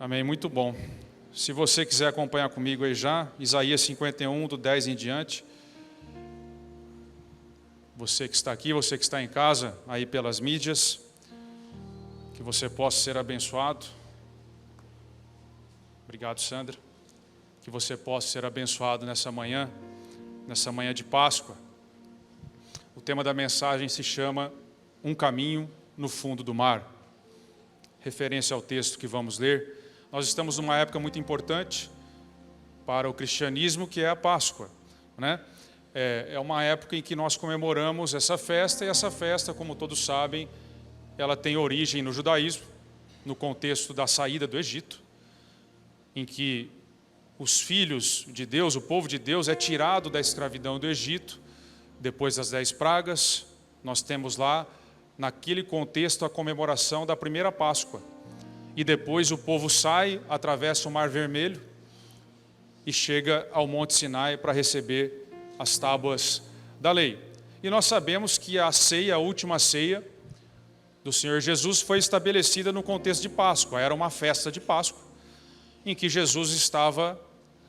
Amém, muito bom. Se você quiser acompanhar comigo aí já, Isaías 51, do 10 em diante. Você que está aqui, você que está em casa, aí pelas mídias, que você possa ser abençoado. Obrigado, Sandra. Que você possa ser abençoado nessa manhã de Páscoa. O tema da mensagem se chama Um Caminho no Fundo do Mar. Referência ao texto que vamos ler. Nós estamos numa época muito importante para o cristianismo, que é a Páscoa, né? É uma época em que nós comemoramos essa festa, e essa festa, como todos sabem, ela tem origem no judaísmo, no contexto da saída do Egito, em que os filhos de Deus, o povo de Deus, é tirado da escravidão do Egito, depois das 10 pragas. Nós temos lá, naquele contexto, a comemoração da primeira Páscoa. E depois o povo sai, atravessa o Mar Vermelho e chega ao Monte Sinai para receber as tábuas da lei. E nós sabemos que a ceia, a última ceia do Senhor Jesus, foi estabelecida no contexto de Páscoa. Era uma festa de Páscoa, em que Jesus estava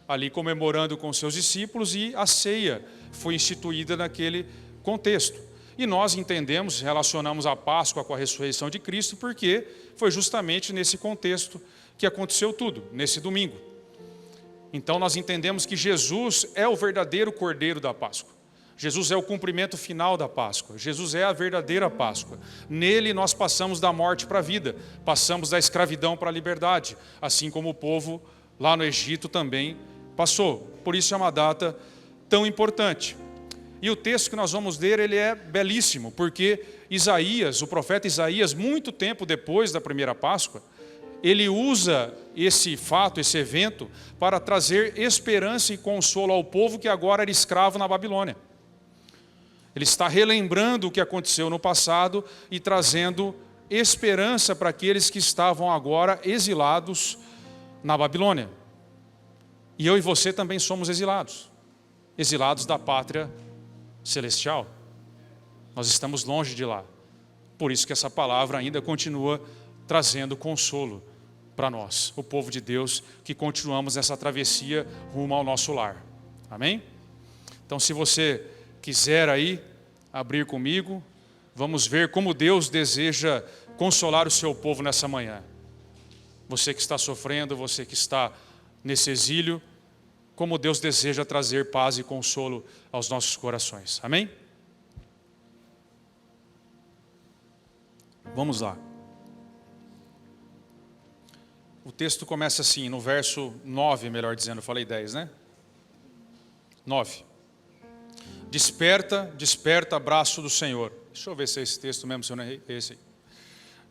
ali comemorando com seus discípulos, e a ceia foi instituída naquele contexto. E nós entendemos, relacionamos a Páscoa com a ressurreição de Cristo, porque foi justamente nesse contexto que aconteceu tudo, nesse domingo. Então nós entendemos que Jesus é o verdadeiro Cordeiro da Páscoa. Jesus é o cumprimento final da Páscoa. Jesus é a verdadeira Páscoa. Nele nós passamos da morte para a vida, passamos da escravidão para a liberdade, assim como o povo lá no Egito também passou. Por isso é uma data tão importante. E o texto que nós vamos ler, ele é belíssimo, porque Isaías, o profeta Isaías, muito tempo depois da primeira Páscoa, ele usa esse fato, esse evento, para trazer esperança e consolo ao povo que agora era escravo na Babilônia. Ele está relembrando o que aconteceu no passado e trazendo esperança para aqueles que estavam agora exilados na Babilônia. E eu e você também somos exilados da pátria celestial. Nós estamos longe de lá. Por isso que essa palavra ainda continua trazendo consolo para nós, o povo de Deus, que continuamos essa travessia rumo ao nosso lar. Amém? Então, se você quiser aí abrir comigo, vamos ver como Deus deseja consolar o seu povo nessa manhã. Você que está sofrendo, você que está nesse exílio, como Deus deseja trazer paz e consolo aos nossos corações. Amém? Vamos lá. O texto começa assim, no verso 9, melhor dizendo, eu falei 10, né? 9. Desperta, desperta, braço do Senhor. Deixa eu ver se é esse texto mesmo, se eu não errei. Esse aí.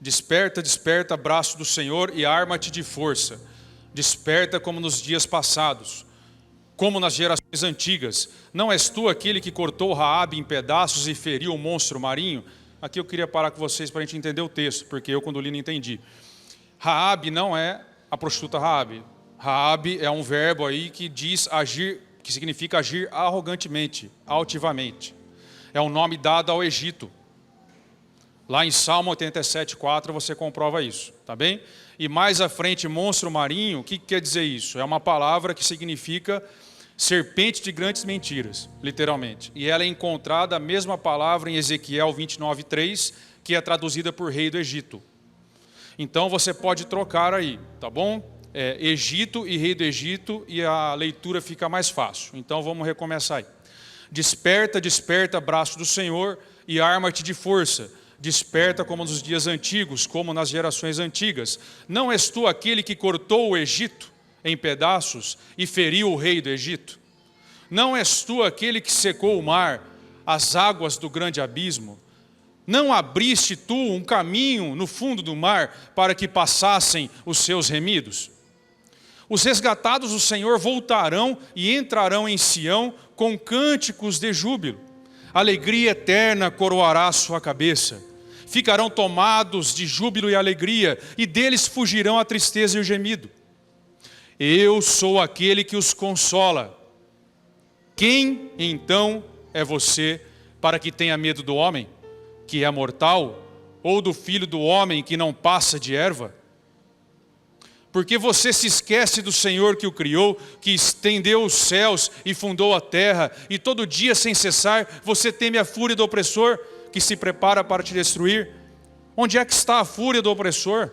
Desperta, desperta, braço do Senhor, e arma-te de força. Desperta como nos dias passados, como nas gerações antigas. Não és tu aquele que cortou Raabe em pedaços e feriu o monstro marinho? Aqui eu queria parar com vocês para a gente entender o texto, porque eu, quando li, não entendi. Raabe não é a prostituta Raabe. Raabe é um verbo aí que diz agir, que significa agir arrogantemente, altivamente. É um nome dado ao Egito. Lá em Salmo 87:4 você comprova isso, tá bem? E mais à frente, monstro marinho, o que quer dizer isso? É uma palavra que significa serpente de grandes mentiras, literalmente. E ela é encontrada, a mesma palavra, em Ezequiel 29:3, que é traduzida por rei do Egito. Então você pode trocar aí, tá bom? Egito e rei do Egito, e a leitura fica mais fácil. Então vamos recomeçar aí. Desperta, desperta, braço do Senhor, e arma-te de força. Desperta como nos dias antigos, como nas gerações antigas. Não és tu aquele que cortou o Egito em pedaços e feriu o rei do Egito? Não és tu aquele que secou o mar, as águas do grande abismo? Não abriste tu um caminho no fundo do mar para que passassem os seus remidos? Os resgatados do Senhor voltarão e entrarão em Sião com cânticos de júbilo. Alegria eterna coroará a sua cabeça. Ficarão tomados de júbilo e alegria, e deles fugirão a tristeza e o gemido. Eu sou aquele que os consola. Quem então é você para que tenha medo do homem, que é mortal, ou do filho do homem que não passa de erva? Porque você se esquece do Senhor que o criou, que estendeu os céus e fundou a terra, e todo dia sem cessar você teme a fúria do opressor, que se prepara para te destruir? Onde é que está a fúria do opressor?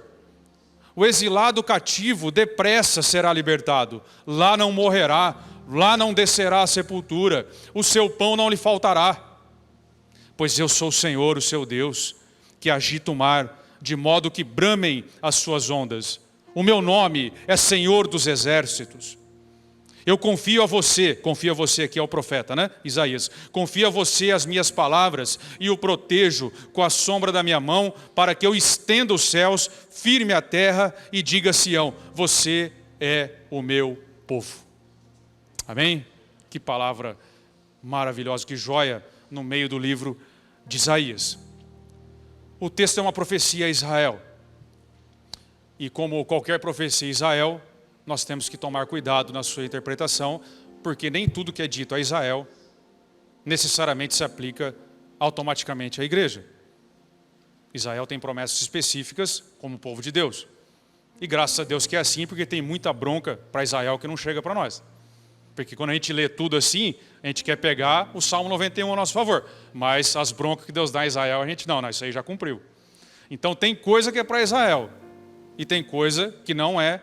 O exilado cativo depressa será libertado, lá não morrerá, lá não descerá à sepultura, o seu pão não lhe faltará. Pois eu sou o Senhor, o seu Deus, que agita o mar, de modo que bramem as suas ondas. O meu nome é Senhor dos Exércitos. Eu confio a você aqui é o profeta, né? Isaías. Confio a você as minhas palavras e o protejo com a sombra da minha mão, para que eu estenda os céus, firme a terra e diga a Sião, você é o meu povo. Amém? Que palavra maravilhosa, que joia no meio do livro de Isaías. O texto é uma profecia a Israel. E como qualquer profecia a Israel, nós temos que tomar cuidado na sua interpretação, porque nem tudo que é dito a Israel necessariamente se aplica automaticamente à igreja. Israel tem promessas específicas como povo de Deus. E graças a Deus que é assim, porque tem muita bronca para Israel que não chega para nós. Porque quando a gente lê tudo assim, a gente quer pegar o Salmo 91 a nosso favor. Mas as broncas que Deus dá a Israel, a gente não, isso aí já cumpriu. Então tem coisa que é para Israel. E tem coisa que não é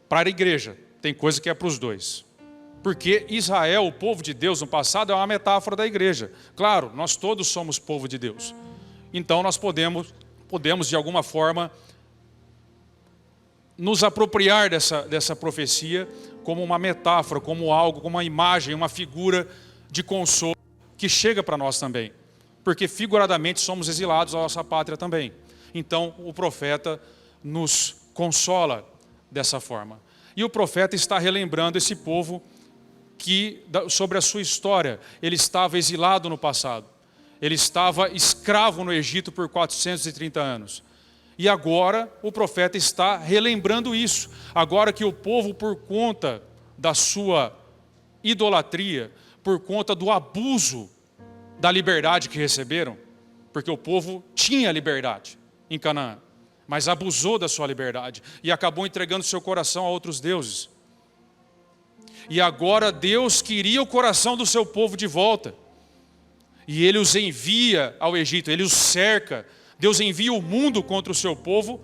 para a igreja. Tem coisa que é para os dois. Porque Israel, o povo de Deus no passado, é uma metáfora da igreja. Claro, nós todos somos povo de Deus. Então nós podemos de alguma forma nos apropriar dessa profecia como uma metáfora, como algo, como uma imagem, uma figura de consolo que chega para nós também. Porque figuradamente somos exilados à nossa pátria também. Então o profeta nos consola dessa forma. E o profeta está relembrando esse povo sobre a sua história. Ele estava exilado no passado. Ele estava escravo no Egito por 430 anos. E agora o profeta está relembrando isso. Agora que o povo, por conta da sua idolatria, por conta do abuso da liberdade que receberam, porque o povo tinha liberdade em Canaã, mas abusou da sua liberdade e acabou entregando seu coração a outros deuses. E agora Deus queria o coração do seu povo de volta. E Ele os envia ao Egito, Ele os cerca. Deus envia o mundo contra o seu povo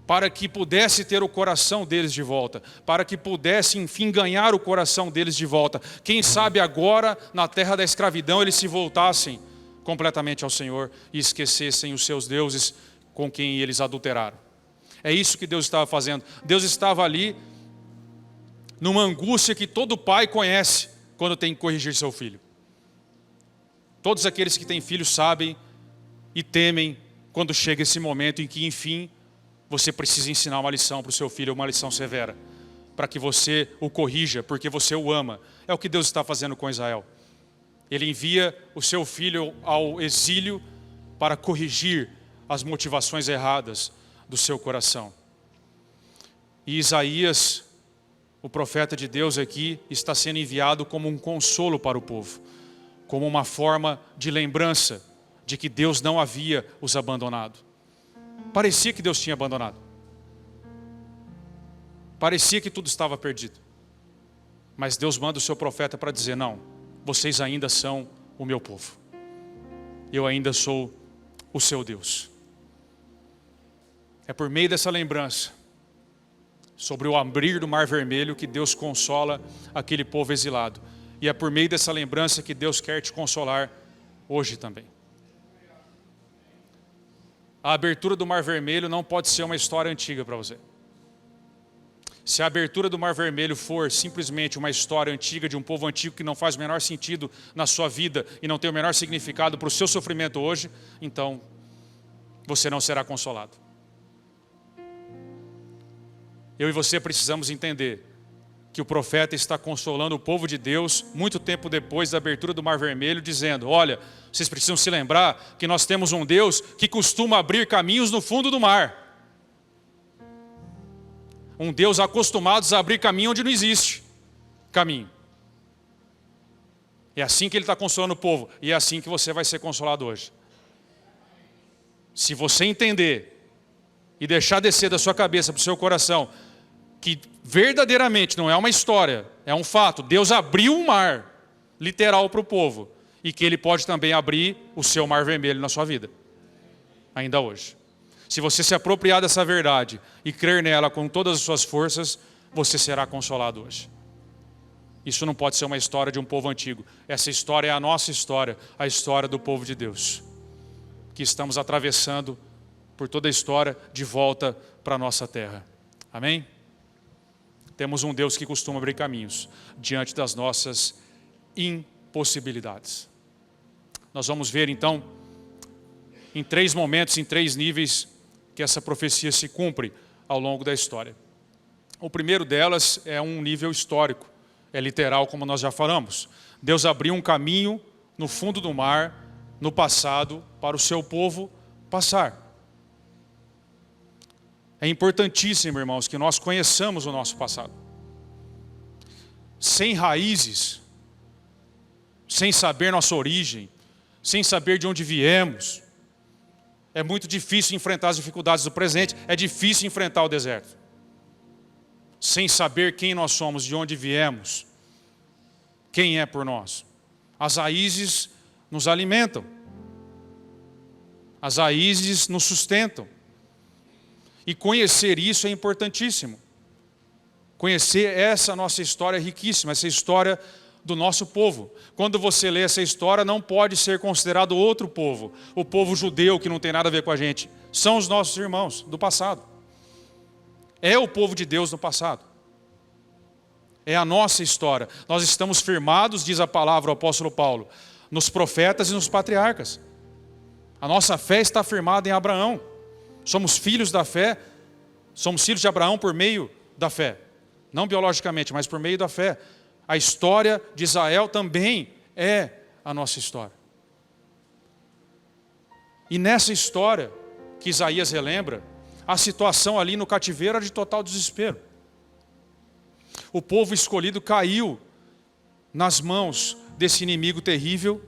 para que pudesse ter o coração deles de volta, para que pudesse, enfim, ganhar o coração deles de volta. Quem sabe agora, na terra da escravidão, eles se voltassem completamente ao Senhor e esquecessem os seus deuses com quem eles adulteraram. É isso que Deus estava fazendo. Deus estava ali numa angústia que todo pai conhece quando tem que corrigir seu filho. Todos aqueles que têm filhos sabem e temem quando chega esse momento em que, enfim, você precisa ensinar uma lição para o seu filho, uma lição severa, para que você o corrija, porque você o ama. É o que Deus está fazendo com Israel. Ele envia o seu filho ao exílio para corrigir as motivações erradas do seu coração. E Isaías, o profeta de Deus aqui, está sendo enviado como um consolo para o povo, como uma forma de lembrança de que Deus não havia os abandonado. Parecia que Deus tinha abandonado. Parecia que tudo estava perdido. Mas Deus manda o seu profeta para dizer, não, vocês ainda são o meu povo. Eu ainda sou o seu Deus. É por meio dessa lembrança, sobre o abrir do Mar Vermelho, que Deus consola aquele povo exilado. E é por meio dessa lembrança que Deus quer te consolar hoje também. A abertura do Mar Vermelho não pode ser uma história antiga para você. Se a abertura do Mar Vermelho for simplesmente uma história antiga de um povo antigo que não faz o menor sentido na sua vida e não tem o menor significado para o seu sofrimento hoje, então você não será consolado. Eu e você precisamos entender que o profeta está consolando o povo de Deus muito tempo depois da abertura do Mar Vermelho, dizendo, olha, vocês precisam se lembrar que nós temos um Deus que costuma abrir caminhos no fundo do mar. Um Deus acostumado a abrir caminho onde não existe caminho. É assim que Ele está consolando o povo, e é assim que você vai ser consolado hoje. Se você entender e deixar descer da sua cabeça para o seu coração, que verdadeiramente não é uma história, é um fato. Deus abriu um mar literal para o povo e que Ele pode também abrir o seu mar vermelho na sua vida, ainda hoje. Se você se apropriar dessa verdade e crer nela com todas as suas forças, você será consolado hoje. Isso não pode ser uma história de um povo antigo. Essa história é a nossa história, a história do povo de Deus, que estamos atravessando por toda a história de volta para a nossa terra. Amém? Temos um Deus que costuma abrir caminhos diante das nossas impossibilidades. Nós vamos ver então, em 3 momentos, em 3 níveis, que essa profecia se cumpre ao longo da história. O primeiro delas é um nível histórico, é literal, como nós já falamos. Deus abriu um caminho no fundo do mar, no passado, para o seu povo passar. É importantíssimo, irmãos, que nós conheçamos o nosso passado. Sem raízes, sem saber nossa origem, sem saber de onde viemos, é muito difícil enfrentar as dificuldades do presente, é difícil enfrentar o deserto. Sem saber quem nós somos, de onde viemos, quem é por nós. As raízes nos alimentam. As raízes nos sustentam. E conhecer isso é importantíssimo. Conhecer essa nossa história riquíssima, essa história do nosso povo. Quando você lê essa história, não pode ser considerado outro povo. O povo judeu, que não tem nada a ver com a gente. São os nossos irmãos do passado. É o povo de Deus no passado. É a nossa história. Nós estamos firmados, diz a palavra, o apóstolo Paulo, nos profetas e nos patriarcas. A nossa fé está firmada em Abraão. Somos filhos da fé. Somos filhos de Abraão por meio da fé. Não biologicamente, mas por meio da fé. A história de Israel também é a nossa história. E nessa história que Isaías relembra, a situação ali no cativeiro era de total desespero. O povo escolhido caiu nas mãos desse inimigo terrível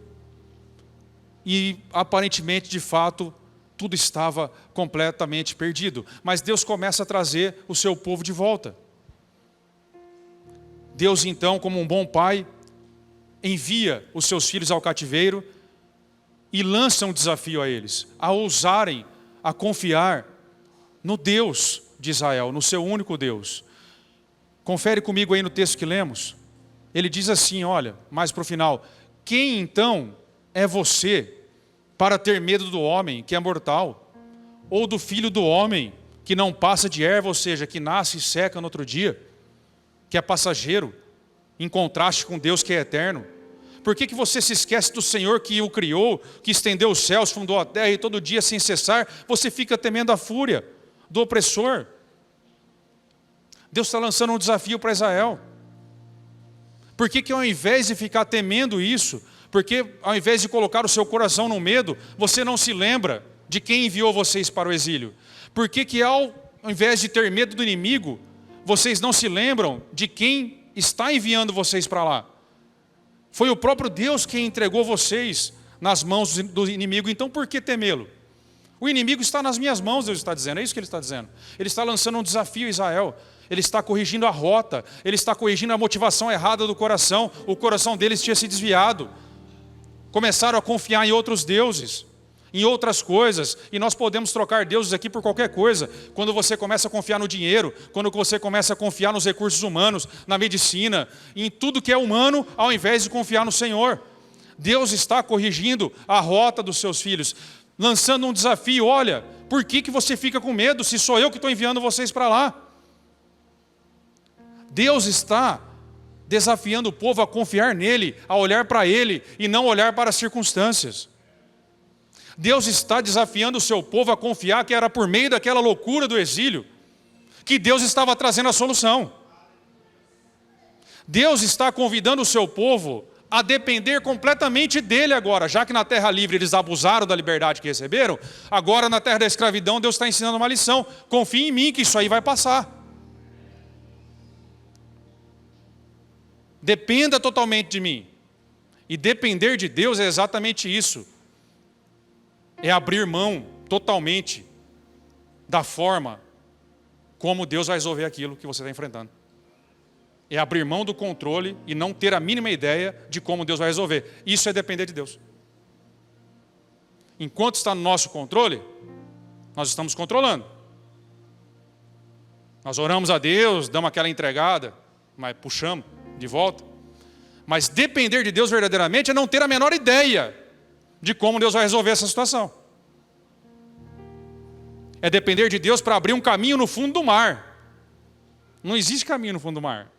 e aparentemente, de fato, tudo estava completamente perdido. Mas Deus começa a trazer o seu povo de volta. Deus então, como um bom pai, envia os seus filhos ao cativeiro e lança um desafio a eles, a ousarem, a confiar no Deus de Israel, no seu único Deus. Confere comigo aí no texto que lemos. Ele diz assim, olha, mais para o final: quem então é você para ter medo do homem que é mortal? Ou do filho do homem que não passa de erva, ou seja, que nasce e seca no outro dia? Que é passageiro, em contraste com Deus que é eterno? Por que você se esquece do Senhor que o criou, que estendeu os céus, fundou a terra e todo dia sem cessar, você fica temendo a fúria do opressor? Deus está lançando um desafio para Israel. Por que ao invés de ficar temendo isso, porque ao invés de colocar o seu coração no medo, você não se lembra de quem enviou vocês para o exílio? Por que ao invés de ter medo do inimigo, vocês não se lembram de quem está enviando vocês para lá? Foi o próprio Deus quem entregou vocês nas mãos do inimigo, então por que temê-lo? O inimigo está nas minhas mãos, Deus está dizendo, é isso que Ele está dizendo. Ele está lançando um desafio a Israel, Ele está corrigindo a rota, Ele está corrigindo a motivação errada do coração. O coração deles tinha se desviado, começaram a confiar em outros deuses, em outras coisas, e nós podemos trocar deuses aqui por qualquer coisa. Quando você começa a confiar no dinheiro, quando você começa a confiar nos recursos humanos, na medicina, em tudo que é humano, ao invés de confiar no Senhor. Deus está corrigindo a rota dos seus filhos, lançando um desafio. Olha, por que você fica com medo se sou eu que estou enviando vocês para lá? Deus está desafiando o povo a confiar nele, a olhar para ele e não olhar para as circunstâncias. Deus está desafiando o seu povo a confiar que era por meio daquela loucura do exílio que Deus estava trazendo a solução. Deus está convidando o seu povo a depender completamente dele agora, já que na terra livre eles abusaram da liberdade que receberam, agora na terra da escravidão Deus está ensinando uma lição: confie em mim que isso aí vai passar. Dependa totalmente de mim. E depender de Deus é exatamente isso. É abrir mão totalmente da forma como Deus vai resolver aquilo que você está enfrentando. É abrir mão do controle e não ter a mínima ideia de como Deus vai resolver. Isso é depender de Deus. Enquanto está no nosso controle, nós estamos controlando. Nós oramos a Deus, damos aquela entregada, mas puxamos de volta. Mas depender de Deus verdadeiramente é não ter a menor ideia de como Deus vai resolver essa situação. É depender de Deus para abrir um caminho no fundo do mar. Não existe caminho no fundo do mar,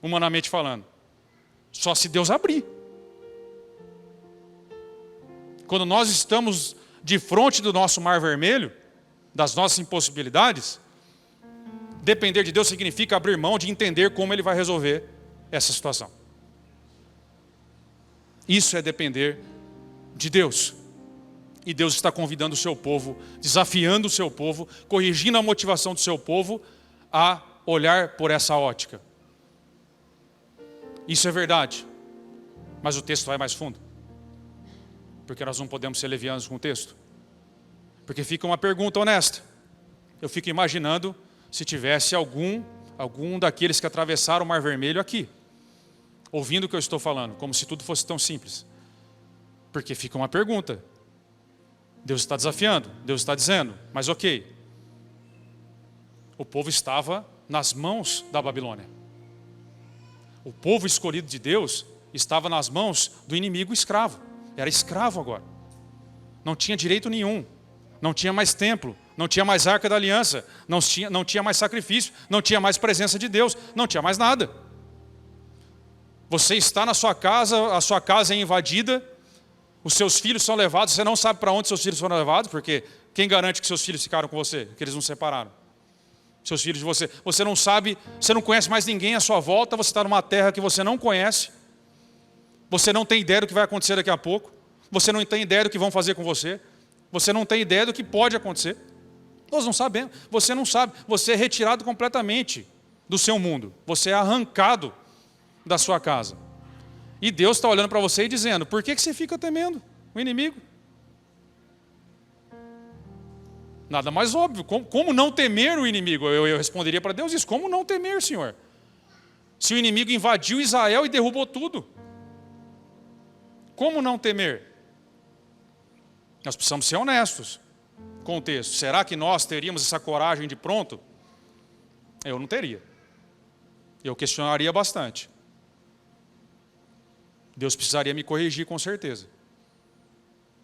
humanamente falando. Só se Deus abrir. Quando nós estamos de frente do nosso mar vermelho, das nossas impossibilidades, depender de Deus significa abrir mão de entender como Ele vai resolver essa situação. Isso é depender de Deus. E Deus está convidando o seu povo, desafiando o seu povo, corrigindo a motivação do seu povo a olhar por essa ótica. Isso é verdade, mas o texto vai mais fundo. Porque nós não podemos ser levianos com o texto. Porque fica uma pergunta honesta. Eu fico imaginando se tivesse algum daqueles que atravessaram o Mar Vermelho aqui, ouvindo o que eu estou falando, como se tudo fosse tão simples. Porque fica uma pergunta. Deus está desafiando, Deus está dizendo, mas ok. O povo estava nas mãos da Babilônia. O povo escolhido de Deus estava nas mãos do inimigo escravo. Era escravo agora. Não tinha direito nenhum. Não tinha mais templo. Não tinha mais arca da aliança. Não tinha mais sacrifício. Não tinha mais presença de Deus. Não tinha mais nada. Você está na sua casa, a sua casa é invadida. Os seus filhos são levados. Você não sabe para onde seus filhos foram levados, porque quem garante que seus filhos ficaram com você? Que eles não separaram. Seus filhos de você. Você não sabe, você não conhece mais ninguém à sua volta. Você está numa terra que você não conhece. Você não tem ideia do que vai acontecer daqui a pouco. Você não tem ideia do que vão fazer com você. Você não tem ideia do que pode acontecer. Nós não sabemos. Você não sabe. Você é retirado completamente do seu mundo. Você é arrancado da sua casa. E Deus está olhando para você e dizendo, por que você fica temendo o inimigo? Nada mais óbvio. Como não temer o inimigo? Eu responderia para Deus isso. Como não temer, Senhor? Se o inimigo invadiu Israel e derrubou tudo. Como não temer? Nós precisamos ser honestos com o texto. Será que nós teríamos essa coragem de pronto? Eu não teria. Eu questionaria bastante. Deus precisaria me corrigir com certeza.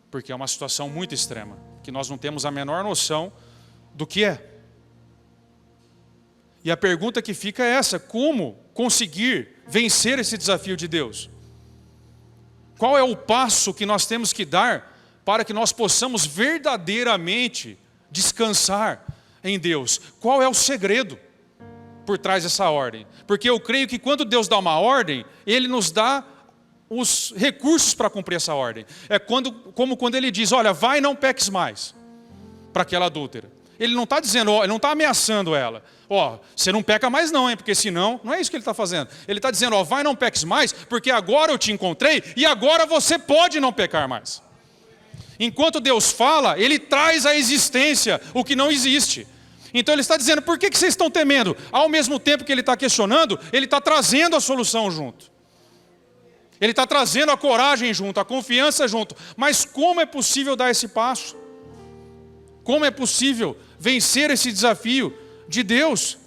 Porque é uma situação muito extrema, que nós não temos a menor noção do que é. E a pergunta que fica é essa: como conseguir vencer esse desafio de Deus? Qual é o passo que nós temos que dar para que nós possamos verdadeiramente descansar em Deus? Qual é o segredo por trás dessa ordem? Porque eu creio que quando Deus dá uma ordem, Ele nos dá os recursos para cumprir essa ordem. É como quando Ele diz, olha, vai e não peques mais, para aquela adúltera. Ele não está dizendo, Ele não está ameaçando ela. Você não peca mais não, hein? Porque senão, não é isso que Ele está fazendo. Ele está dizendo, vai e não peques mais, porque agora eu te encontrei e agora você pode não pecar mais. Enquanto Deus fala, Ele traz à existência o que não existe. Então Ele está dizendo, por que vocês estão temendo? Ao mesmo tempo que Ele está questionando, Ele está trazendo a solução junto. Ele está trazendo a coragem junto, a confiança junto. Mas como é possível dar esse passo? Como é possível vencer esse desafio de Deus?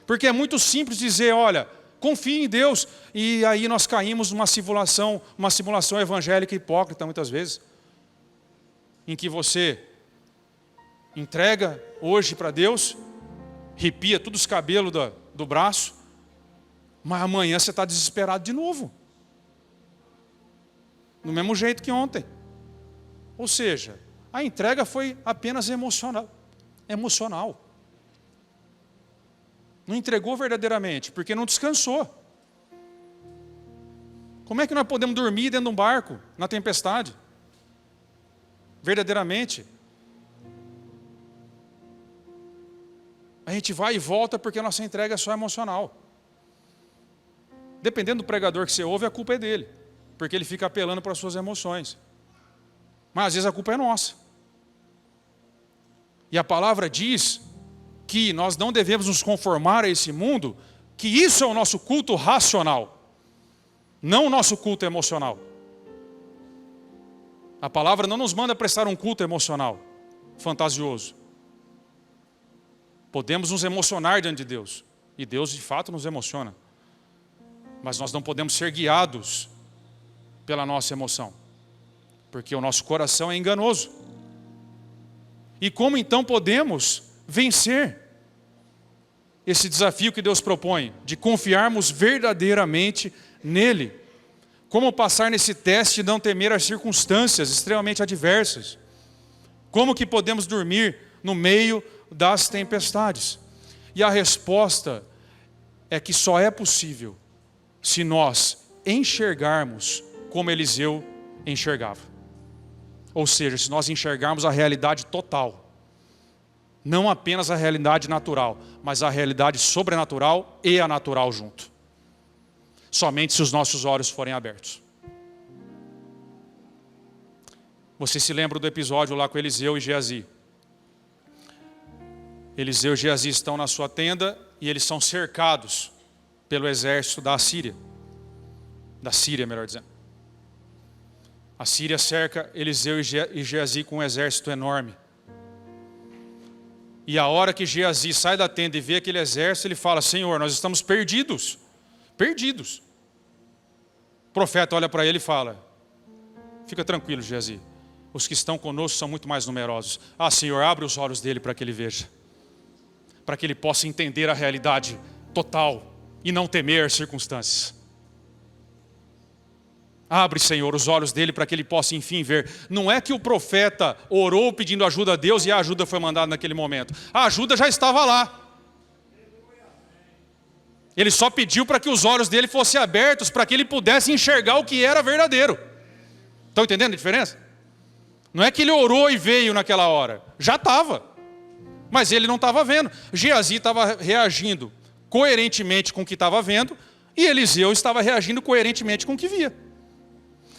Porque é muito simples dizer, olha, confie em Deus. E aí nós caímos numa simulação evangélica hipócrita muitas vezes. Em que você entrega hoje para Deus, arrepia todos os cabelos do braço, mas amanhã você está desesperado de novo. Do mesmo jeito que ontem. Ou seja, a entrega foi apenas emocional. Não entregou verdadeiramente, porque não descansou. Como é que nós podemos dormir dentro de um barco, na tempestade? Verdadeiramente. A gente vai e volta porque a nossa entrega é só emocional. Dependendo do pregador que você ouve, a culpa é dele. Porque ele fica apelando para as suas emoções. Mas às vezes a culpa é nossa. E a palavra diz que nós não devemos nos conformar a esse mundo, que isso é o nosso culto racional, não o nosso culto emocional. A palavra não nos manda prestar um culto emocional, fantasioso. Podemos nos emocionar diante de Deus, e Deus de fato nos emociona. Mas nós não podemos ser guiados pela nossa emoção, porque o nosso coração é enganoso. E como então podemos vencer esse desafio que Deus propõe, de confiarmos verdadeiramente nele? Como passar nesse teste e não temer as circunstâncias extremamente adversas? Como que podemos dormir no meio das tempestades? E a resposta é que só é possível se nós enxergarmos como Eliseu enxergava. Ou seja, se nós enxergarmos a realidade total, não apenas a realidade natural, mas a realidade sobrenatural e a natural junto. Somente se os nossos olhos forem abertos. Você se lembra do episódio lá com Eliseu e Geazi? Eliseu e Geazi estão na sua tenda e eles são cercados pelo exército da Síria, melhor dizendo. A Síria cerca Eliseu e Geazi com um exército enorme. E a hora que Geazi sai da tenda e vê aquele exército, ele fala: Senhor, nós estamos perdidos. Perdidos. O profeta olha para ele e fala: fica tranquilo, Geazi. Os que estão conosco são muito mais numerosos. Ah, Senhor, abre os olhos dele para que ele veja. Para que ele possa entender a realidade total e não temer as circunstâncias. Abre, Senhor, os olhos dele para que ele possa enfim ver. Não é que o profeta orou pedindo ajuda a Deus e a ajuda foi mandada naquele momento. A ajuda já estava lá. Ele só pediu para que os olhos dele fossem abertos, para que ele pudesse enxergar o que era verdadeiro. Estão entendendo a diferença? Não é que ele orou e veio naquela hora. Já estava. Mas ele não estava vendo. Geazi estava reagindo coerentemente com o que estava vendo, e Eliseu estava reagindo coerentemente com o que via.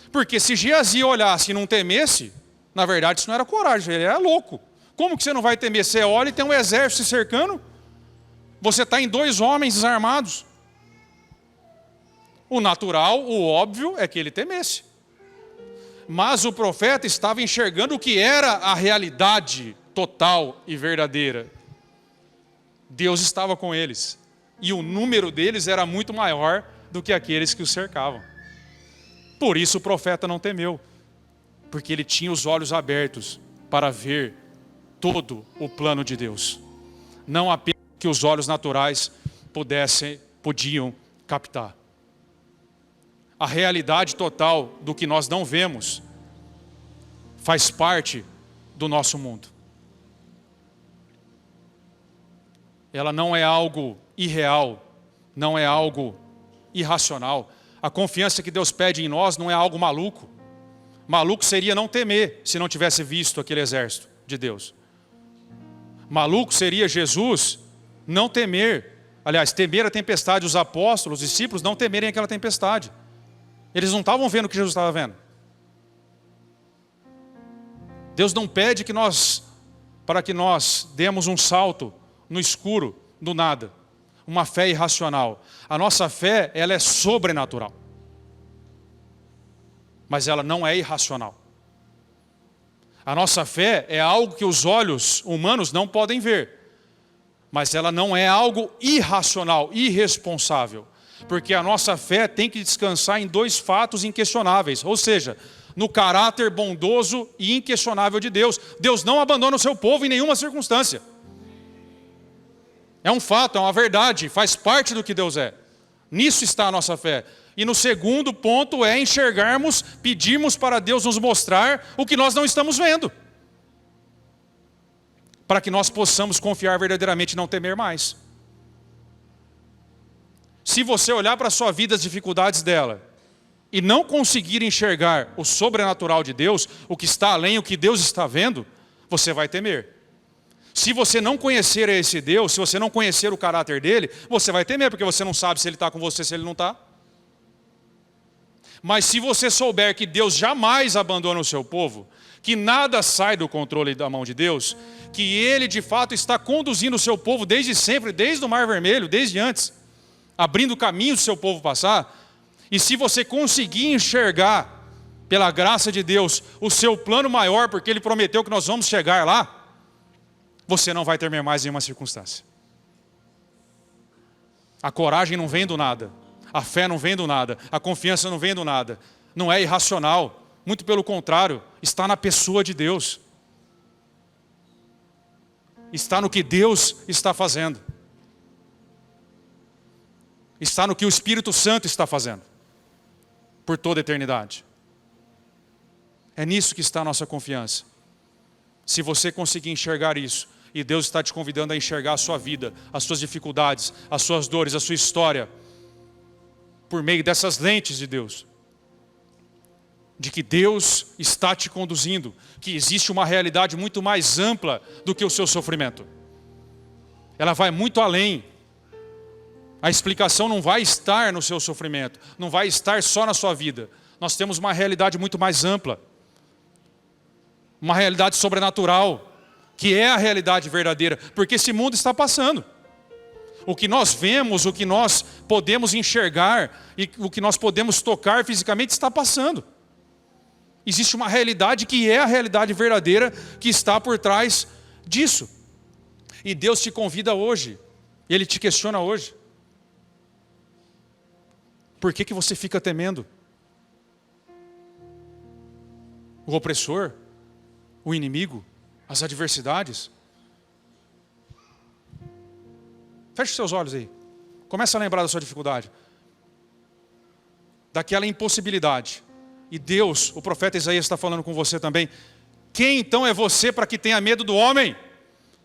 Porque se Geazi olhasse e não temesse, na verdade isso não era coragem, ele era louco. Como que você não vai temer? Você olha e tem um exército se cercando, você está em 2 homens desarmados. O natural, o óbvio é que ele temesse. Mas o profeta estava enxergando o que era a realidade total e verdadeira. Deus estava com eles. E o número deles era muito maior do que aqueles que os cercavam. Por isso o profeta não temeu. Porque ele tinha os olhos abertos para ver todo o plano de Deus. Não apenas que os olhos naturais podiam captar. A realidade total do que nós não vemos faz parte do nosso mundo. Ela não é algo irreal, não é algo irracional. A confiança que Deus pede em nós não é algo maluco. Maluco seria não temer se não tivesse visto aquele exército de Deus. Maluco seria Jesus não temer, aliás, temer a tempestade, os apóstolos, os discípulos não temerem aquela tempestade. Eles não estavam vendo o que Jesus estava vendo. Deus não pede para que nós demos um salto no escuro, do nada. Uma fé irracional. A nossa fé, ela é sobrenatural. Mas ela não é irracional. A nossa fé é algo que os olhos humanos não podem ver. Mas ela não é algo irracional, irresponsável. Porque a nossa fé tem que descansar em 2 fatos inquestionáveis. Ou seja, no caráter bondoso e inquestionável de Deus. Deus não abandona o seu povo em nenhuma circunstância. É um fato, é uma verdade, faz parte do que Deus é. Nisso está a nossa fé. E no segundo ponto é enxergarmos, pedirmos para Deus nos mostrar o que nós não estamos vendo. Para que nós possamos confiar verdadeiramente e não temer mais. Se você olhar para a sua vida, as dificuldades dela, e não conseguir enxergar o sobrenatural de Deus, o que está além, o que Deus está vendo, você vai temer. Se você não conhecer esse Deus, se você não conhecer o caráter dele, você vai temer, porque você não sabe se ele está com você, se ele não está. Mas se você souber que Deus jamais abandona o seu povo, que nada sai do controle da mão de Deus, que Ele de fato está conduzindo o seu povo desde sempre, desde o Mar Vermelho, desde antes, abrindo caminho do seu povo passar. E se você conseguir enxergar, pela graça de Deus, o seu plano maior, porque Ele prometeu que nós vamos chegar lá, você não vai temer mais nenhuma circunstância. A coragem não vem do nada, a fé não vem do nada, a confiança não vem do nada, não é irracional, muito pelo contrário, está na pessoa de Deus, está no que Deus está fazendo, está no que o Espírito Santo está fazendo, por toda a eternidade. É nisso que está a nossa confiança. Se você conseguir enxergar isso, e Deus está te convidando a enxergar a sua vida, as suas dificuldades, as suas dores, a sua história, por meio dessas lentes de Deus, de que Deus está te conduzindo, que existe uma realidade muito mais ampla do que o seu sofrimento. Ela vai muito além. A explicação não vai estar no seu sofrimento, não vai estar só na sua vida. Nós temos uma realidade muito mais ampla, uma realidade sobrenatural, que é a realidade verdadeira, porque esse mundo está passando. O que nós vemos, o que nós podemos enxergar e o que nós podemos tocar fisicamente está passando. Existe uma realidade que é a realidade verdadeira que está por trás disso. E Deus te convida hoje, Ele te questiona hoje. Por que você fica temendo? O opressor? O inimigo? As adversidades? Feche seus olhos aí. Começa a lembrar da sua dificuldade. Daquela impossibilidade. E Deus, o profeta Isaías está falando com você também. Quem então é você para que tenha medo do homem,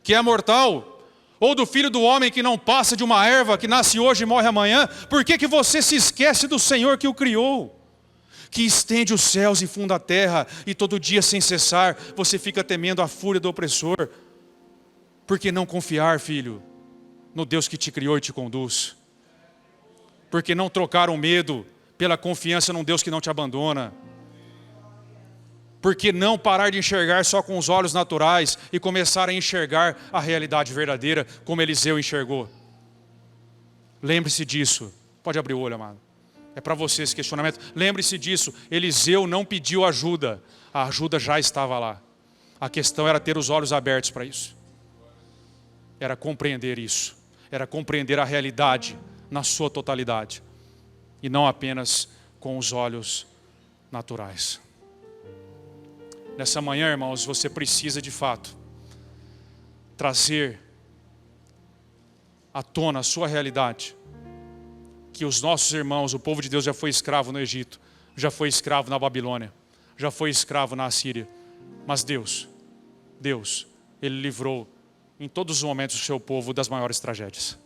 que é mortal? Ou do filho do homem que não passa de uma erva, que nasce hoje e morre amanhã? Por que você se esquece do Senhor que o criou? Que estende os céus e funda a terra, e todo dia sem cessar, você fica temendo a fúria do opressor. Por que não confiar, filho, no Deus que te criou e te conduz? Por que não trocar o medo pela confiança num Deus que não te abandona? Por que não parar de enxergar só com os olhos naturais e começar a enxergar a realidade verdadeira, como Eliseu enxergou? Lembre-se disso. Pode abrir o olho, amado. É para você esse questionamento. Lembre-se disso. Eliseu não pediu ajuda. A ajuda já estava lá. A questão era ter os olhos abertos para isso. Era compreender isso. Era compreender a realidade na sua totalidade. E não apenas com os olhos naturais. Nessa manhã, irmãos, você precisa de fato trazer à tona a sua realidade. Que os nossos irmãos, o povo de Deus já foi escravo no Egito, já foi escravo na Babilônia, já foi escravo na Assíria. Mas Deus, Ele livrou em todos os momentos o seu povo das maiores tragédias.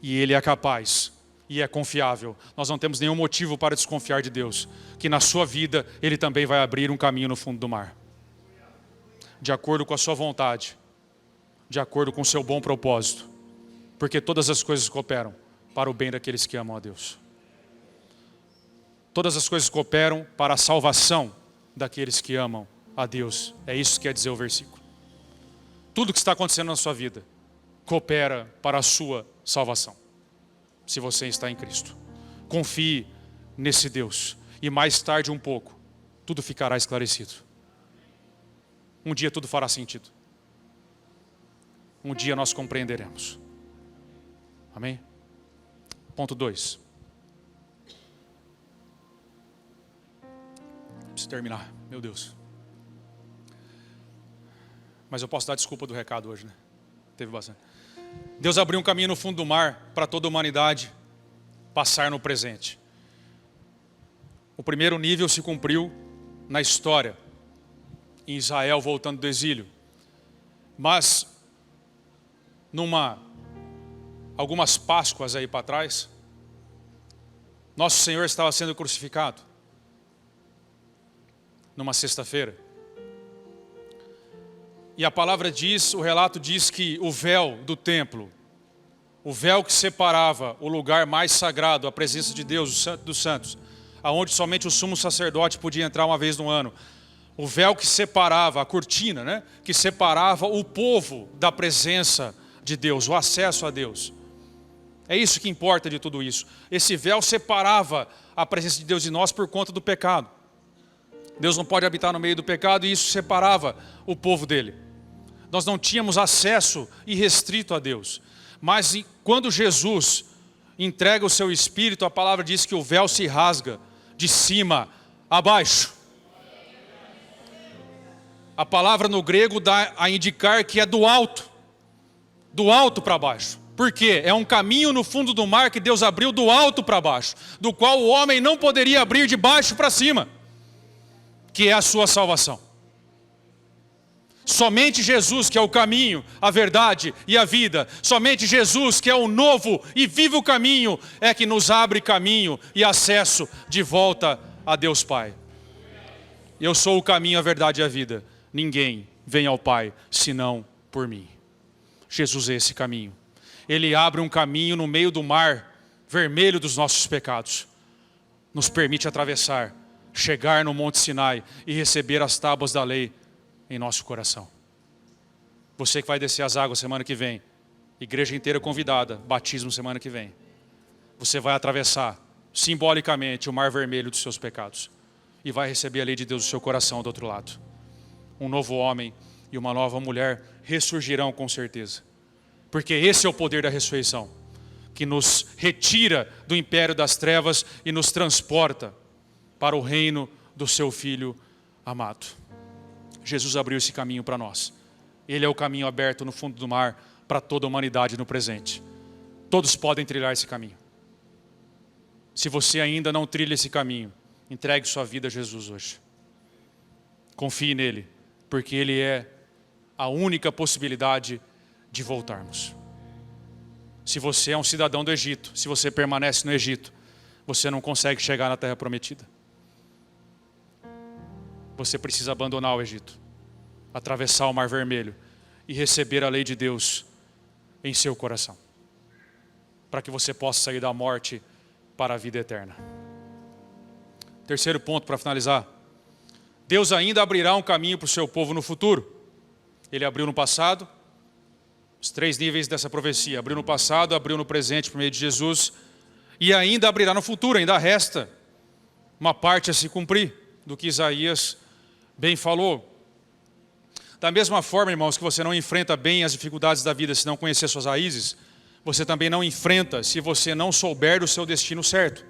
E Ele é capaz e é confiável. Nós não temos nenhum motivo para desconfiar de Deus, que na sua vida Ele também vai abrir um caminho no fundo do mar. De acordo com a sua vontade, de acordo com o seu bom propósito, porque todas as coisas cooperam para o bem daqueles que amam a Deus. Todas as coisas cooperam para a salvação daqueles que amam a Deus. É isso que quer dizer o versículo. Tudo que está acontecendo na sua vida coopera para a sua salvação, se você está em Cristo. Confie nesse Deus e mais tarde um pouco, tudo ficará esclarecido. Um dia tudo fará sentido. Um dia nós compreenderemos. Amém? Ponto 2. Preciso terminar, meu Deus. Mas eu posso dar desculpa do recado hoje, né? Teve bastante. Deus abriu um caminho no fundo do mar para toda a humanidade passar no presente. O primeiro nível se cumpriu na história, em Israel voltando do exílio. Mas, algumas Páscoas aí para trás, nosso Senhor estava sendo crucificado, numa sexta-feira. E a palavra diz, o relato diz que o véu do templo, o véu que separava o lugar mais sagrado, a presença de Deus, o Santo dos Santos, aonde somente o sumo sacerdote podia entrar uma vez no ano, O véu que separava, a cortina, né? Que separava o povo da presença de Deus, o acesso a Deus. É isso que importa de tudo isso. Esse véu separava a presença de Deus de nós por conta do pecado. Deus não pode habitar no meio do pecado e isso separava o povo dele. Nós não tínhamos acesso irrestrito a Deus. Mas quando Jesus entrega o seu Espírito, a palavra diz que o véu se rasga de cima a baixo. A palavra no grego dá a indicar que é do alto para baixo. Por quê? É um caminho no fundo do mar que Deus abriu do alto para baixo, do qual o homem não poderia abrir de baixo para cima, que é a sua salvação. Somente Jesus, que é o caminho, a verdade e a vida, somente Jesus, que é o novo e vivo caminho, é que nos abre caminho e acesso de volta a Deus Pai. Eu sou o caminho, a verdade e a vida. Ninguém vem ao Pai senão por mim. Jesus é esse caminho. Ele abre um caminho no meio do mar vermelho dos nossos pecados. Nos permite atravessar, chegar no Monte Sinai e receber as tábuas da lei em nosso coração. Você que vai descer as águas semana que vem, igreja inteira convidada, batismo semana que vem. Você vai atravessar simbolicamente o mar vermelho dos seus pecados e vai receber a lei de Deus no seu coração do outro lado. Um novo homem e uma nova mulher ressurgirão com certeza. Porque esse é o poder da ressurreição, que nos retira do império das trevas e nos transporta para o reino do seu Filho amado. Jesus abriu esse caminho para nós. Ele é o caminho aberto no fundo do mar para toda a humanidade no presente. Todos podem trilhar esse caminho. Se você ainda não trilha esse caminho, entregue sua vida a Jesus hoje. Confie nele, porque ele é a única possibilidade de voltarmos. Se você é um cidadão do Egito, se você permanece no Egito, você não consegue chegar na terra prometida. Você precisa abandonar o Egito, atravessar o Mar Vermelho e receber a lei de Deus em seu coração, para que você possa sair da morte para a vida eterna. Terceiro ponto para finalizar. Deus ainda abrirá um caminho para o seu povo no futuro. Ele abriu no passado. Os 3 níveis dessa profecia. Abriu no passado, abriu no presente por meio de Jesus. E ainda abrirá no futuro. Ainda resta uma parte a se cumprir do que Isaías bem falou. Da mesma forma, irmãos, que você não enfrenta bem as dificuldades da vida se não conhecer suas raízes, você também não enfrenta se você não souber do seu destino certo.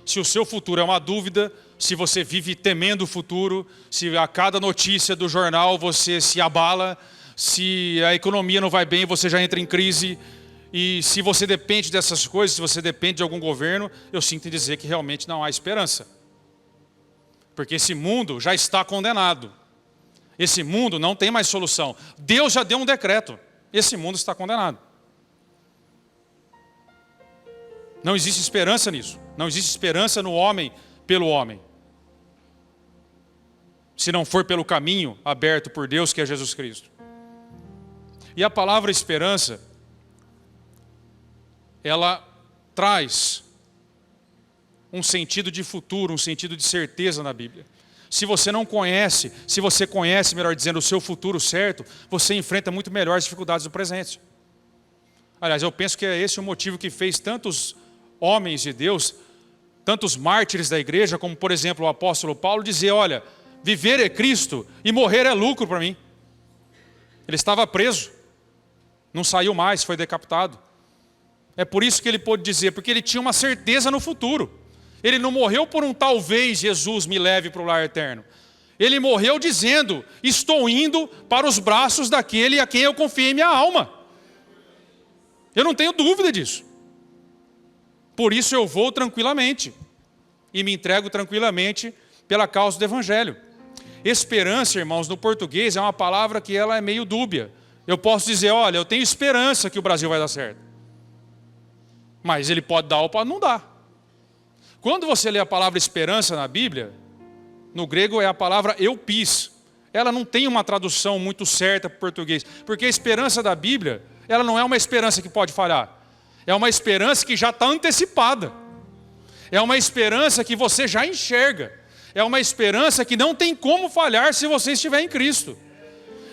Se o seu futuro é uma dúvida, se você vive temendo o futuro, se a cada notícia do jornal você se abala, se a economia não vai bem, você já entra em crise, e se você depende dessas coisas, se você depende de algum governo, eu sinto em dizer que realmente não há esperança. Porque esse mundo já está condenado. Esse mundo não tem mais solução. Deus já deu um decreto. Esse mundo está condenado. Não existe esperança nisso. Não existe esperança no homem pelo homem. Se não for pelo caminho aberto por Deus, que é Jesus Cristo. E a palavra esperança, ela traz um sentido de futuro, um sentido de certeza na Bíblia. Se você não conhece, se você conhece, melhor dizendo, o seu futuro certo, você enfrenta muito melhor as dificuldades do presente. Aliás, eu penso que é esse o motivo que fez tantos homens de Deus, tantos mártires da igreja, como por exemplo o apóstolo Paulo, dizer, olha, viver é Cristo e morrer é lucro para mim. Ele estava preso, não saiu mais, foi decapitado. É por isso que ele pôde dizer, porque ele tinha uma certeza no futuro. Ele não morreu por um talvez Jesus me leve para o lar eterno. Ele morreu dizendo, estou indo para os braços daquele a quem eu confiei minha alma. Eu não tenho dúvida disso. Por isso eu vou tranquilamente. E me entrego tranquilamente pela causa do Evangelho. Esperança, irmãos, no português é uma palavra que ela é meio dúbia. Eu posso dizer, olha, eu tenho esperança que o Brasil vai dar certo. Mas ele pode dar ou pode não dar. Quando você lê a palavra esperança na Bíblia, no grego é a palavra eupis. Ela não tem uma tradução muito certa para o português. Porque a esperança da Bíblia, ela não é uma esperança que pode falhar. É uma esperança que já está antecipada. É uma esperança que você já enxerga. é uma esperança que não tem como falhar se você estiver em Cristo.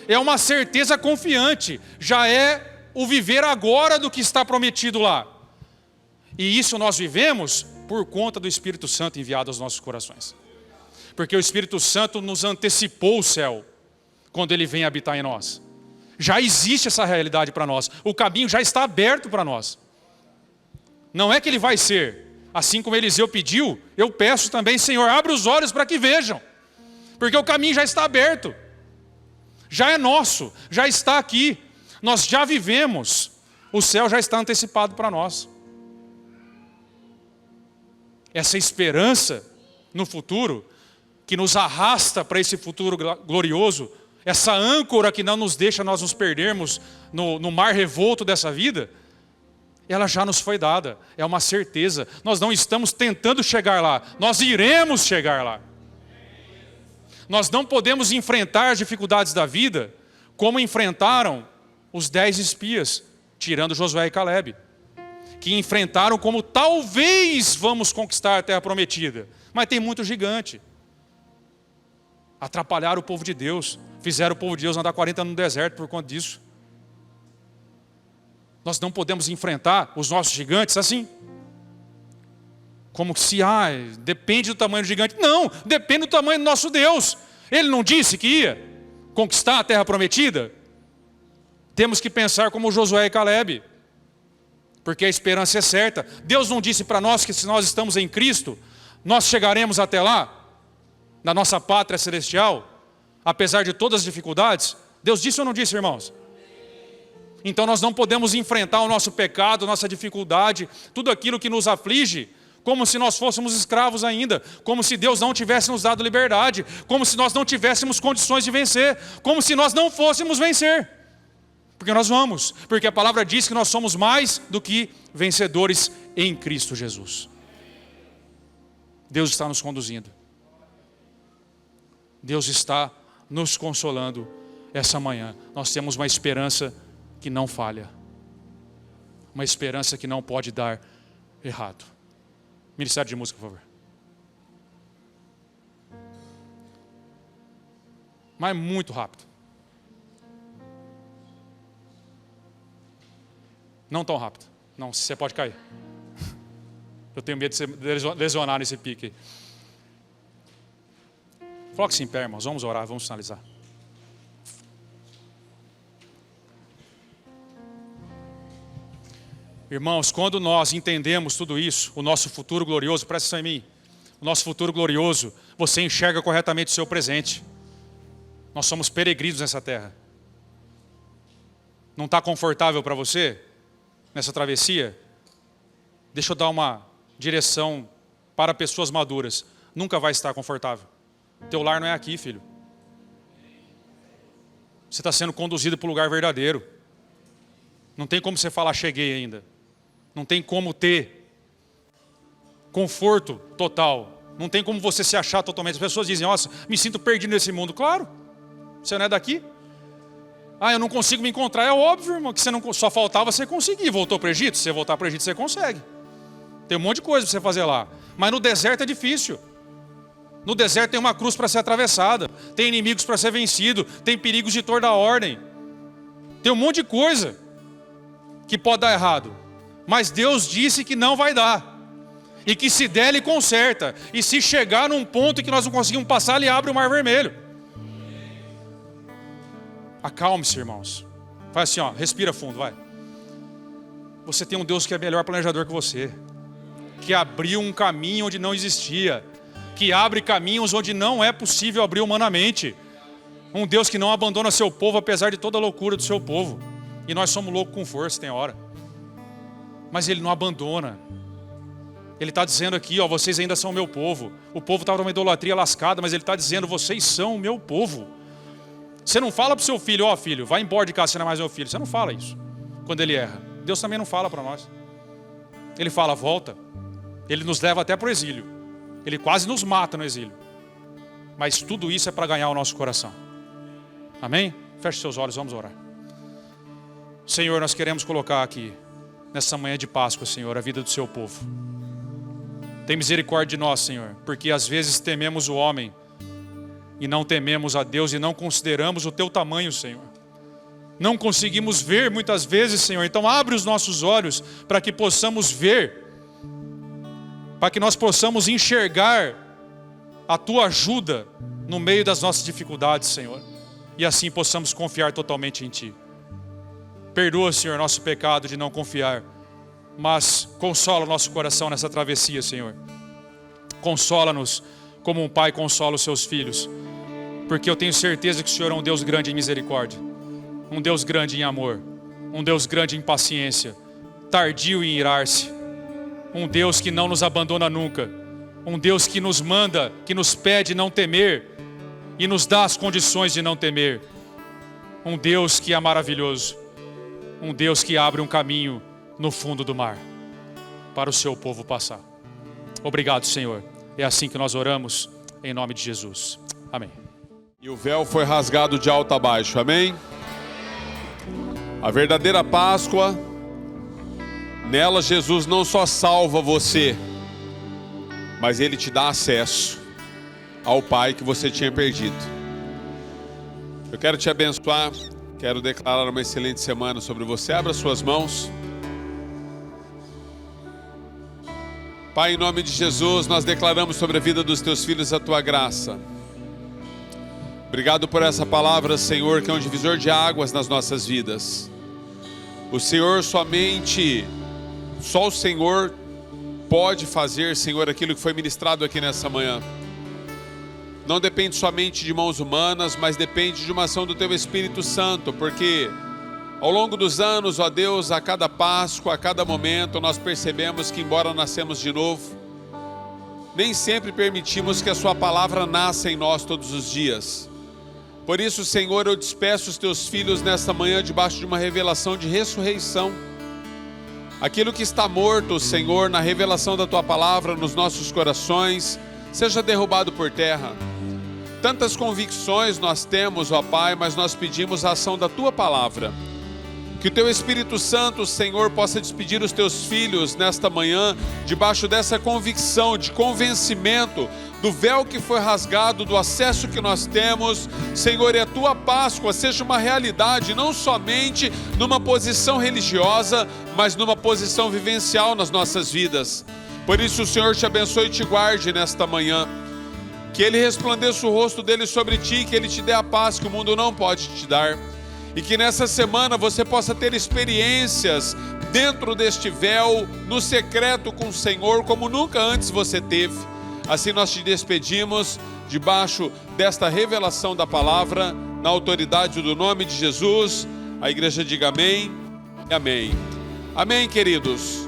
É uma certeza confiante, já é o viver agora do que está prometido lá. E isso nós vivemos por conta do Espírito Santo enviado aos nossos corações. Porque o Espírito Santo nos antecipou o céu, quando ele vem habitar em nós. Já existe essa realidade para nós, o caminho já está aberto para nós. Não é que ele vai ser, assim como Eliseu pediu, eu peço também, Senhor, abre os olhos para que vejam. Porque o caminho já está aberto. Já é nosso, já está aqui. Nós já vivemos. O céu já está antecipado para nós. Essa esperança no futuro, que nos arrasta para esse futuro glorioso, essa âncora que não nos deixa nós nos perdermos no mar revolto dessa vida, ela já nos foi dada, é uma certeza. Nós não estamos tentando chegar lá, nós iremos chegar lá. Nós não podemos enfrentar as dificuldades da vida como enfrentaram os 10 espias, tirando Josué e Caleb, que enfrentaram como talvez vamos conquistar a terra prometida, mas tem muito gigante. Atrapalharam o povo de Deus, fizeram o povo de Deus andar 40 anos no deserto por conta disso. Nós não podemos enfrentar os nossos gigantes assim, como se, depende do tamanho do gigante. Não, depende do tamanho do nosso Deus. Ele não disse que ia conquistar a terra prometida? Temos que pensar como Josué e Caleb, porque a esperança é certa. Deus não disse para nós que se nós estamos em Cristo, nós chegaremos até lá, na nossa pátria celestial, apesar de todas as dificuldades? Deus disse ou não disse, irmãos? Então nós não podemos enfrentar o nosso pecado, nossa dificuldade, tudo aquilo que nos aflige, como se nós fôssemos escravos ainda, como se Deus não tivesse nos dado liberdade, como se nós não tivéssemos condições de vencer, como se nós não fôssemos vencer. Porque nós vamos, porque a palavra diz que nós somos mais do que vencedores em Cristo Jesus. Deus está nos conduzindo. Deus está nos consolando essa manhã. Nós temos uma esperança que não falha. Uma esperança que não pode dar errado. Ministério de música, por favor. Mas muito rápido. Não tão rápido. Não, você pode cair. Eu tenho medo de ser lesionar nesse pique. Coloque-se em pé, irmãos. Vamos orar, vamos finalizar. Irmãos, quando nós entendemos tudo isso, o nosso futuro glorioso, presta atenção em mim. O nosso futuro glorioso, você enxerga corretamente o seu presente. Nós somos peregrinos nessa terra. Não está confortável para você nessa travessia? Deixa eu dar uma direção para pessoas maduras. Nunca vai estar confortável. Teu lar não é aqui, filho. Você está sendo conduzido para o lugar verdadeiro. Não tem como você falar cheguei ainda. Não tem como ter conforto total. Não tem como você se achar totalmente. As pessoas dizem, nossa, me sinto perdido nesse mundo. Claro, você não é daqui. Eu não consigo me encontrar. É óbvio, irmão, que você não, só faltava você conseguir. Voltou para o Egito? Se você voltar para o Egito, você consegue. Tem um monte de coisa para você fazer lá. Mas no deserto é difícil. No deserto tem uma cruz para ser atravessada. Tem inimigos para ser vencido. Tem perigos de toda a ordem. Tem um monte de coisa que pode dar errado. Mas Deus disse que não vai dar. E que se der, Ele conserta. E se chegar num ponto que nós não conseguimos passar, Ele abre o mar vermelho. Acalme-se, irmãos. Faz assim, respira fundo, vai. Você tem um Deus que é melhor planejador que você. Que abriu um caminho onde não existia. Que abre caminhos onde não é possível abrir humanamente. Um Deus que não abandona seu povo, apesar de toda a loucura do seu povo. E nós somos loucos com força, tem hora. Mas Ele não abandona. Ele está dizendo aqui, vocês ainda são o meu povo. O povo estava numa idolatria lascada, mas Ele está dizendo, vocês são o meu povo. Você não fala para o seu filho, filho, vai embora de casa, você não é mais meu filho. Você não fala isso quando ele erra. Deus também não fala para nós. Ele fala, volta. Ele nos leva até para o exílio. Ele quase nos mata no exílio. Mas tudo isso é para ganhar o nosso coração. Amém? Feche seus olhos, vamos orar. Senhor, nós queremos colocar aqui, nessa manhã de Páscoa, Senhor, a vida do seu povo. Tem misericórdia de nós, Senhor, porque às vezes tememos o homem e não tememos a Deus e não consideramos o Teu tamanho, Senhor. Não conseguimos ver muitas vezes, Senhor. Então abre os nossos olhos para que possamos ver, para que nós possamos enxergar a Tua ajuda no meio das nossas dificuldades, Senhor. E assim possamos confiar totalmente em Ti. Perdoa, Senhor, nosso pecado de não confiar, mas consola o nosso coração nessa travessia, Senhor. Consola-nos como um pai consola os seus filhos, porque eu tenho certeza que o Senhor é um Deus grande em misericórdia, um Deus grande em amor, um Deus grande em paciência, tardio em irar-se, um Deus que não nos abandona nunca, um Deus que nos manda, que nos pede não temer e nos dá as condições de não temer, um Deus que é maravilhoso, um Deus que abre um caminho no fundo do mar para o seu povo passar. Obrigado, Senhor. É assim que nós oramos, em nome de Jesus. Amém. E o véu foi rasgado de alto a baixo, amém? A verdadeira Páscoa, nela Jesus não só salva você, mas Ele te dá acesso ao Pai que você tinha perdido. Eu quero te abençoar, quero declarar uma excelente semana sobre você. Abra suas mãos. Pai, em nome de Jesus, nós declaramos sobre a vida dos teus filhos a tua graça. Obrigado por essa palavra, Senhor, que é um divisor de águas nas nossas vidas. O Senhor só o Senhor pode fazer, Senhor, aquilo que foi ministrado aqui nessa manhã. Não depende somente de mãos humanas, mas depende de uma ação do teu Espírito Santo, porque ao longo dos anos, ó Deus, a cada Páscoa, a cada momento, nós percebemos que, embora nascemos de novo, nem sempre permitimos que a sua palavra nasça em nós todos os dias. Por isso, Senhor, eu despeço os teus filhos nesta manhã debaixo de uma revelação de ressurreição. Aquilo que está morto, Senhor, na revelação da tua palavra nos nossos corações, seja derrubado por terra. Tantas convicções nós temos, ó Pai, mas nós pedimos a ação da tua palavra. Que o teu Espírito Santo, Senhor, possa despedir os teus filhos nesta manhã, debaixo dessa convicção, de convencimento, do véu que foi rasgado, do acesso que nós temos, Senhor, e a tua Páscoa seja uma realidade, não somente numa posição religiosa, mas numa posição vivencial nas nossas vidas. Por isso o Senhor te abençoe e te guarde nesta manhã. Que Ele resplandeça o rosto dele sobre ti, que Ele te dê a paz que o mundo não pode te dar. E que nessa semana você possa ter experiências dentro deste véu, no secreto com o Senhor, como nunca antes você teve. Assim nós te despedimos, debaixo desta revelação da palavra, na autoridade do nome de Jesus. A igreja diga amém e amém. Amém, queridos.